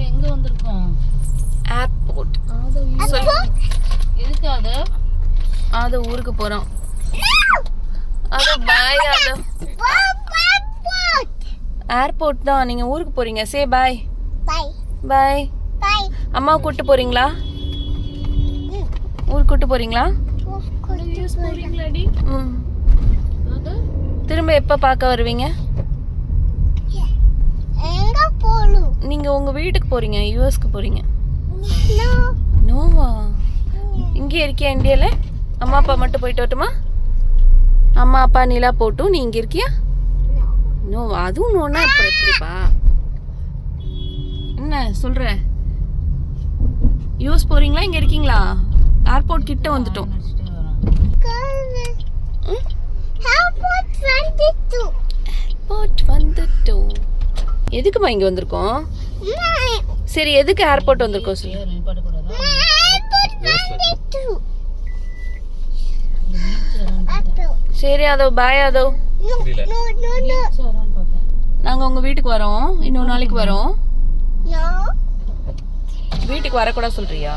எங்க வந்திருக்கோம்? ஏர்போர்ட். எதுக்காக? அது ஊருக்கு போறோம். அது பாய். அது ஏர்போர்ட் தான். நீங்க ஊருக்கு போறீங்க. சே பாய். பாய். அம்மா கூட்டு போறீங்களா? ஊருக்கு கூட்டு போறீங்களா? ம். திரும்ப எப்ப பார்க்க வருவீங்க? நீங்க உங்க வீட்டுக்கு போறீங்க. யுஎஸ்க்கு போறீங்க. நோவா? இங்கே இருக்கியா இந்தியால? அம்மா அப்பா மட்டும் போயிட்டு வரட்டுமா? அம்மா அப்பா நிலா போட்டும் நீ இங்க இருக்கியா? நோ, அதுவும் நோனா அப்புறம் எப்படிப்பா? என்ன சொல்ற? யூஎஸ் போறீங்களா? இங்க இருக்கீங்களா? ஏர்போர்ட் கிட்ட வந்துட்டோம். ஏர்போர்ட் வந்துட்டோம். எதுக்குமா இங்க வந்திருக்கோம்? சரி, எதுக்கு ஏர்போர்ட் வந்திருக்கோம் சொல்லு. சரி அதோ பாய். அதோ நாங்க உங்க வீட்டுக்கு வரோம். இன்னொரு நாளைக்கு வரோம். வீட்டுக்கு வரக்கூடாது சொல்றியா?